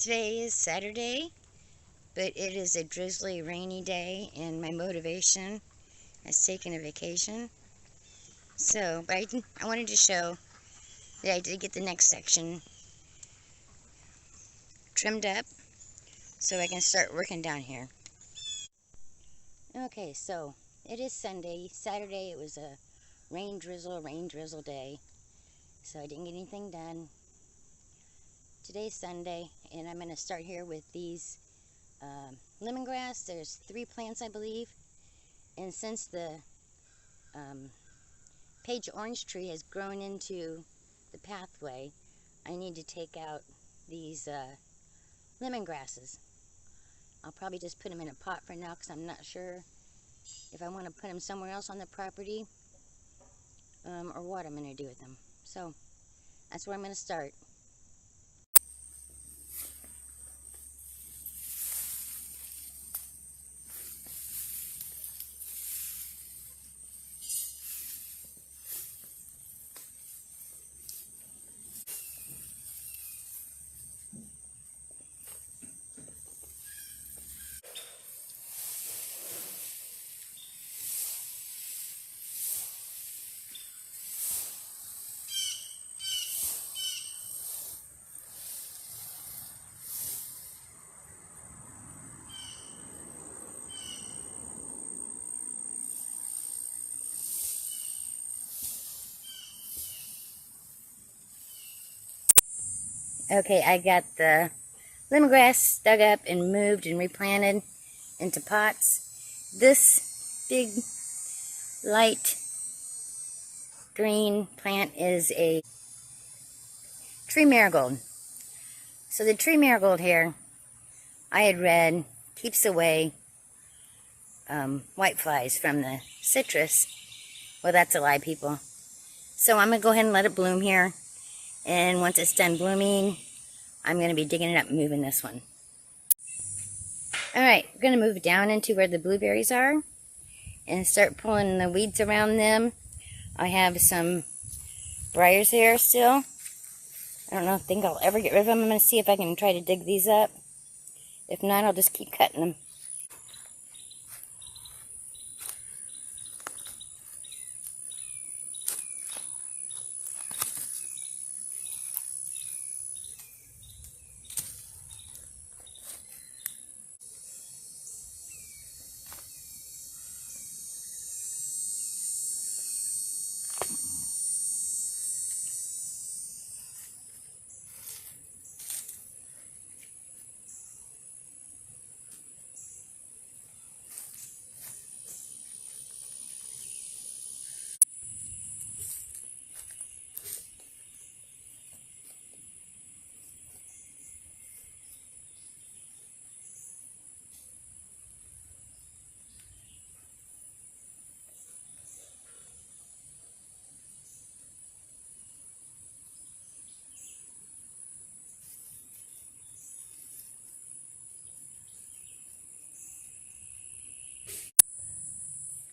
Today is Saturday, but it is a drizzly, rainy day, and my motivation has taken a vacation. But I wanted to show that I did get the next section trimmed up so I can start working down here. Okay, so it is Sunday. Saturday it was a rain drizzle day, so I didn't get anything done. Today's Sunday, and I'm going to start here with these lemongrass. There's 3 plants, I believe, and since the page orange tree has grown into the pathway, I need to take out these lemongrasses. I'll probably just put them in a pot for now because I'm not sure if I want to put them somewhere else on the property or what I'm going to do with them. So that's where I'm going to start. Okay, I got the lemongrass dug up and moved and replanted into pots. This big light green plant is a tree marigold. So the tree marigold here, I had read, keeps away whiteflies from the citrus. Well, that's a lie, people. So I'm going to go ahead and let it bloom here. And once it's done blooming, I'm going to be digging it up and moving this one. Alright, we're going to move down into where the blueberries are and start pulling the weeds around them. I have some briars here still. I don't think I'll ever get rid of them. I'm going to see if I can try to dig these up. If not, I'll just keep cutting them.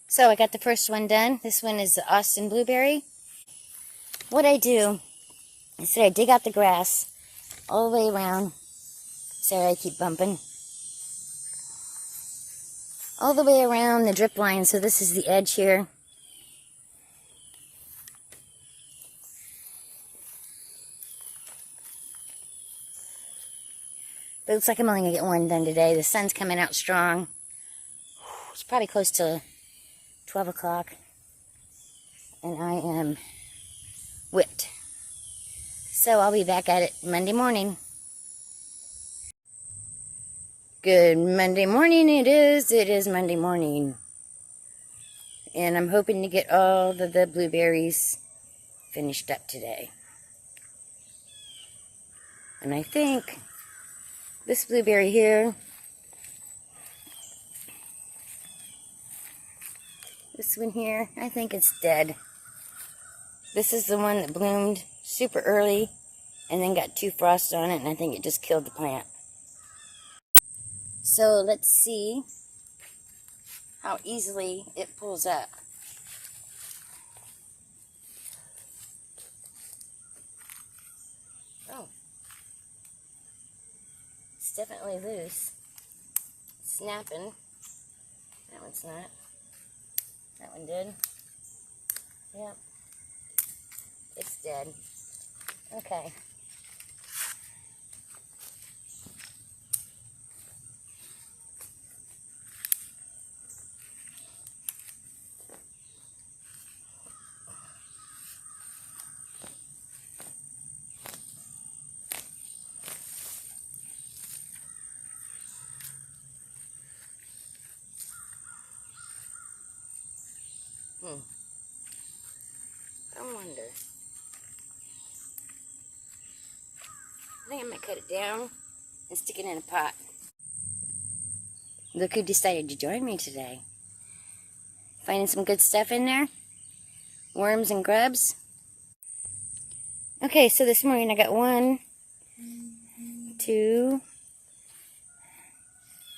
So I got the first one done. This one is the Austin blueberry. What I do is that I dig out the grass all the way around. Sorry, I keep bumping. All the way around the drip line. So this is the edge here. But it looks like I'm only going to get one done today. The sun's coming out strong. It's probably close to 12 o'clock. And I am whipped. So I'll be back at it Monday morning. Good Monday morning it is. It is Monday morning. And I'm hoping to get all the blueberries finished up today. And I think this blueberry here, this one here, I think it's dead. This is the one that bloomed super early and then got 2 frosts on it, and I think it just killed the plant. So let's see how easily it pulls up. Oh. It's definitely loose. It's snapping. That one's not. That one did. Yep. It's dead. Okay. I wonder. I think I might cut it down and stick it in a pot. Look who decided to join me today. Finding some good stuff in there? Worms and grubs? Okay, so this morning I got 1, 2,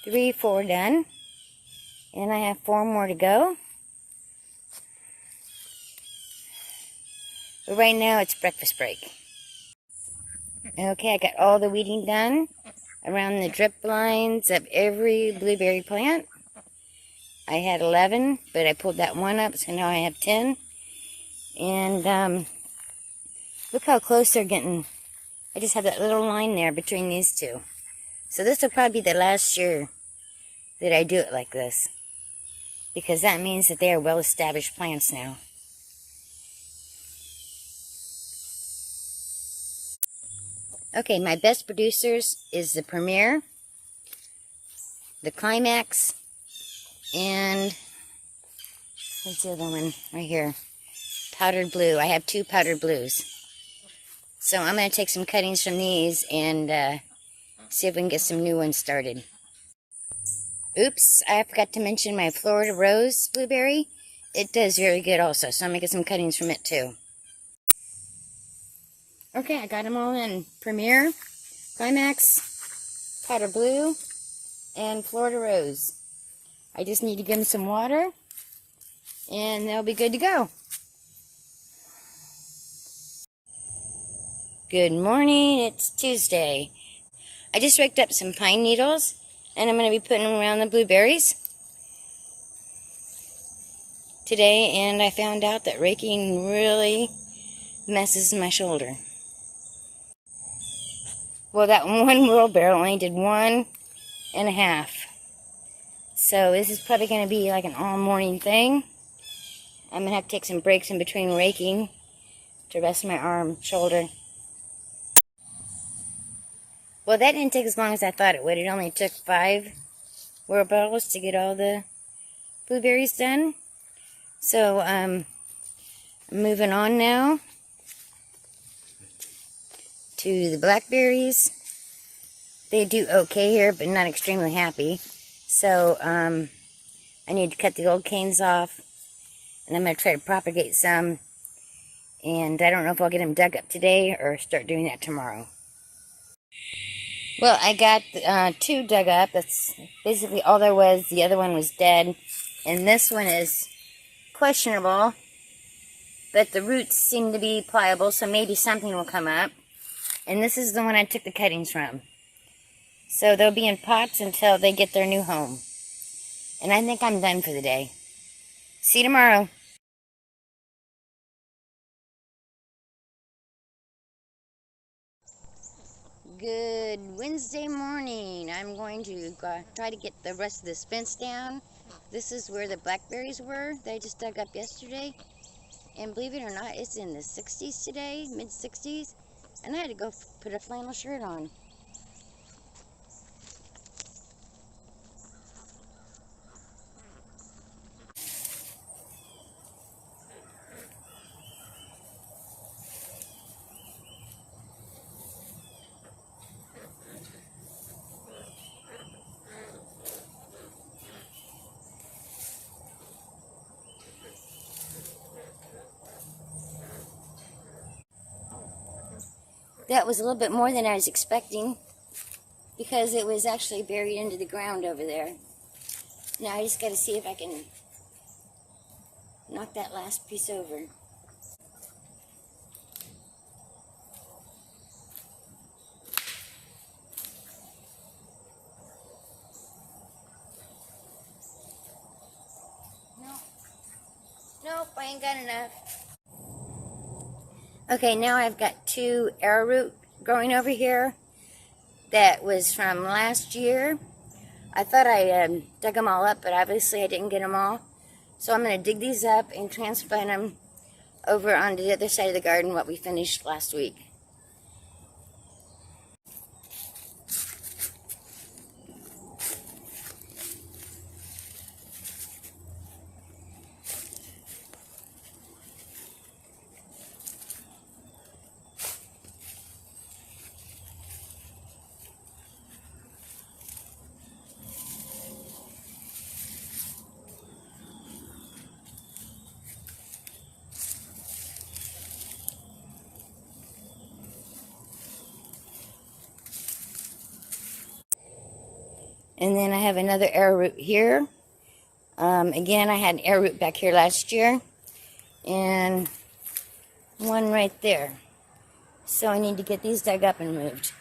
3, 4 done. And I have 4 more to go. But right now it's breakfast break. Okay, I got all the weeding done around the drip lines of every blueberry plant. I had 11, but I pulled that one up, so now I have 10. And look how close they're getting. I just have that little line there between these two. So this will probably be the last year that I do it like this, because that means that they are well-established plants now. Okay, my best producers is the Premier, the Climax, and what's the other one right here? Powdered Blue. I have 2 powdered blues. So I'm going to take some cuttings from these and see if we can get some new ones started. Oops, I forgot to mention my Florida Rose blueberry. It does very good also, so I'm going to get some cuttings from it too. Okay, I got them all in Premier, Climax, Powder Blue, and Florida Rose. I just need to give them some water, and they'll be good to go. Good morning, it's Tuesday. I just raked up some pine needles, and I'm going to be putting them around the blueberries today, and I found out that raking really messes my shoulder. Well, that one wheelbarrow only did 1.5. So this is probably going to be like an all-morning thing. I'm going to have to take some breaks in between raking to rest my arm, shoulder. Well, that didn't take as long as I thought it would. It only took 5 wheelbarrows to get all the blueberries done. So, I'm moving on now to the blackberries. They do okay here, but not extremely happy. So, I need to cut the old canes off, and I'm going to try to propagate some. And I don't know if I'll get them dug up today or start doing that tomorrow. Well, I got 2 dug up. That's basically all there was. The other one was dead. And this one is questionable, but the roots seem to be pliable, so maybe something will come up. And this is the one I took the cuttings from. So they'll be in pots until they get their new home. And I think I'm done for the day. See you tomorrow. Good Wednesday morning. I'm going to try to get the rest of this fence down. This is where the blackberries were. They just dug up yesterday. And believe it or not, it's in the 60s today, mid-60s. And I had to go put a flannel shirt on. That was a little bit more than I was expecting, because it was actually buried into the ground over there. Now I just got to see if I can knock that last piece over. Nope, I ain't got enough. Okay, now I've got 2 arrowroot growing over here. That was from last year. I thought I dug them all up, but obviously I didn't get them all. So I'm going to dig these up and transplant them over onto the other side of the garden, what we finished last week. And then I have another arrowroot here. Again, I had an arrowroot back here last year. And one right there. So I need to get these dug up and moved.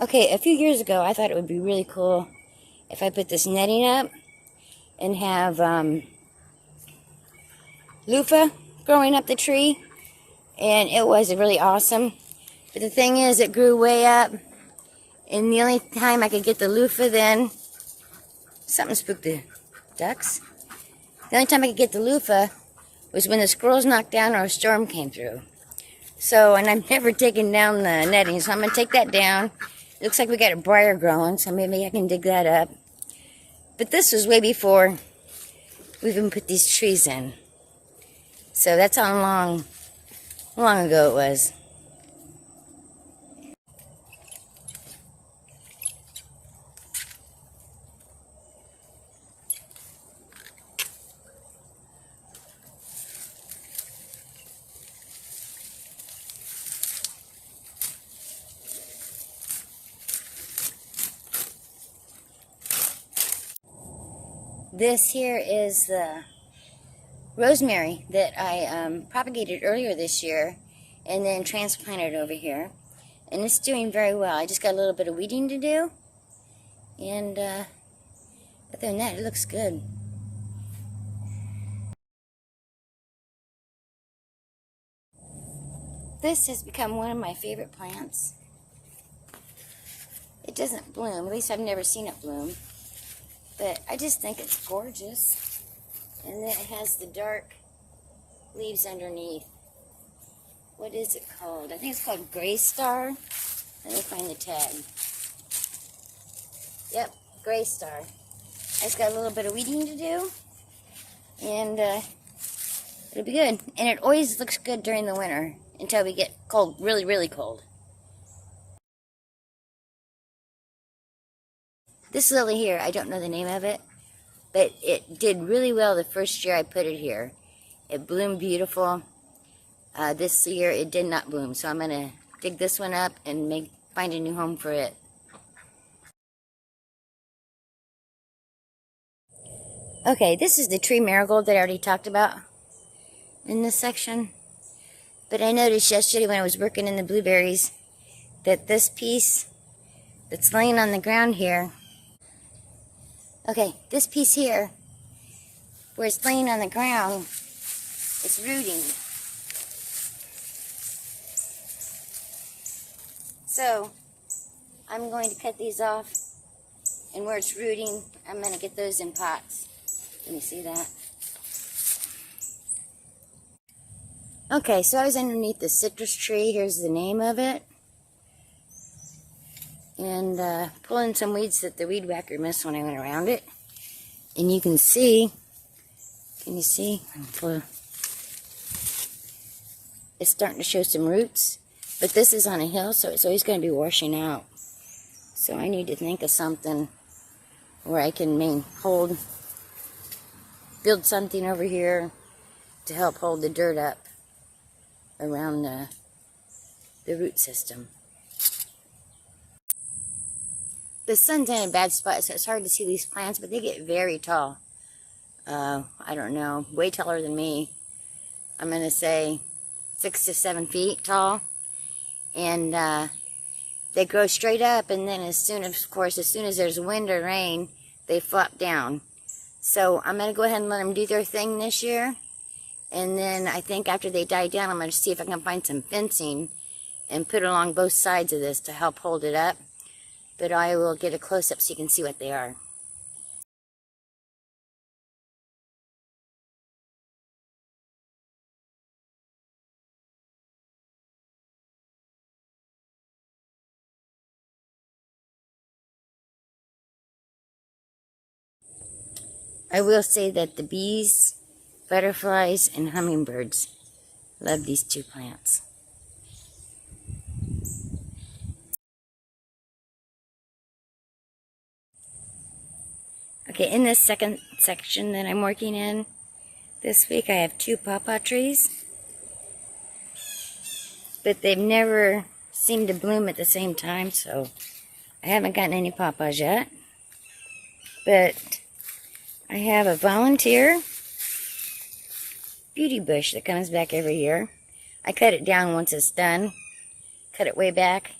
Okay, a few years ago, I thought it would be really cool if I put this netting up and have loofah growing up the tree. And it was really awesome. But the thing is, it grew way up. And the only time I could get the loofah then... Something spooked the ducks. The only time I could get the loofah was when the squirrels knocked down or a storm came through. So, and I've never taken down the netting, so I'm going to take that down. It looks like we got a briar growing, so maybe I can dig that up. But this was way before we even put these trees in. So that's how long ago it was. This here is the rosemary that I propagated earlier this year and then transplanted over here. And it's doing very well. I just got a little bit of weeding to do. And other than that, it looks good. This has become one of my favorite plants. It doesn't bloom, at least I've never seen it bloom. But I just think it's gorgeous. And then it has the dark leaves underneath. What is it called? I think it's called Gray Star. Let me find the tag. Yep, Gray Star. I just got a little bit of weeding to do. And it'll be good. And it always looks good during the winter until we get cold, really, really cold. This lily here, I don't know the name of it, but it did really well the first year I put it here. It bloomed beautiful. This year it did not bloom, so I'm going to dig this one up and find a new home for it. Okay, this is the tree marigold that I already talked about in this section. But I noticed yesterday when I was working in the blueberries that this piece that's laying on the ground here, okay, this piece here, where it's laying on the ground, it's rooting. So, I'm going to cut these off, and where it's rooting, I'm going to get those in pots. Let me see that. Okay, so I was underneath the citrus tree. Here's the name of it. And pulling some weeds that the weed whacker missed when I went around it. And you can see, can you see? It's starting to show some roots. But this is on a hill, so it's always going to be washing out. So I need to think of something where I can build something over here to help hold the dirt up around the root system. The sun's in a bad spot, so it's hard to see these plants, but they get very tall. I don't know, way taller than me. I'm going to say 6 to 7 feet tall. And they grow straight up, and then as soon as there's wind or rain, they flop down. So I'm going to go ahead and let them do their thing this year. And then I think after they die down, I'm going to see if I can find some fencing and put it along both sides of this to help hold it up. But I will get a close-up so you can see what they are. I will say that the bees, butterflies, and hummingbirds love these two plants. Okay, in this second section that I'm working in this week, I have 2 pawpaw trees, but they've never seemed to bloom at the same time, so I haven't gotten any pawpaws yet. But I have a volunteer beauty bush that comes back every year. I cut it down once it's done, cut it way back,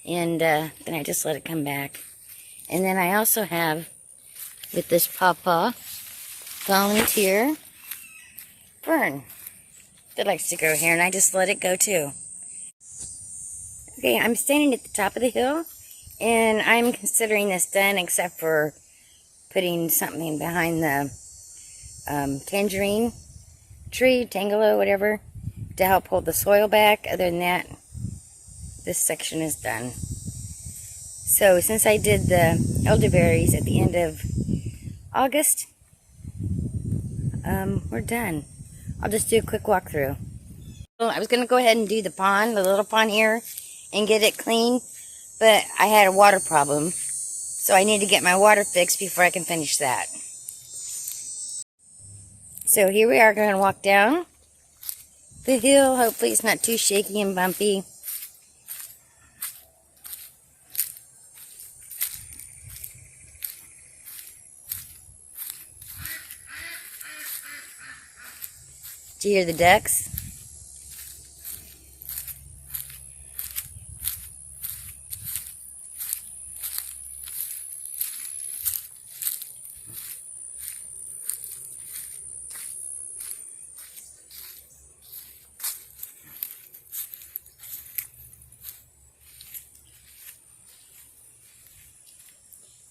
and then I just let it come back. And then I also have, with this pawpaw, volunteer fern that likes to grow here, and I just let it go too. Okay, I'm standing at the top of the hill, and I'm considering this done except for putting something behind the tangerine tree, tangelo, whatever, to help hold the soil back. Other than that, this section is done. So since I did the elderberries at the end of August, we're done. I'll just do a quick walkthrough. Well, I was going to go ahead and do the pond, the little pond here, and get it clean, but I had a water problem, so I need to get my water fixed before I can finish that. So here we are, going to walk down the hill. Hopefully it's not too shaky and bumpy. Do you hear the ducks?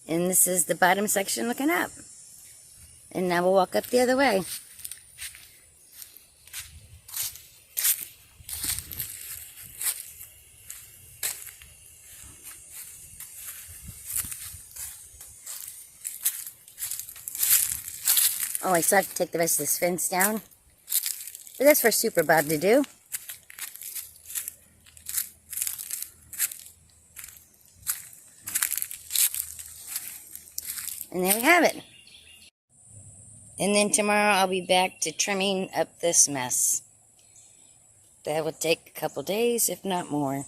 And this is the bottom section looking up. And now we'll walk up the other way. Oh, I still have to take the rest of this fence down. But that's for Super Bob to do. And there we have it. And then tomorrow I'll be back to trimming up this mess. That will take a couple days, if not more.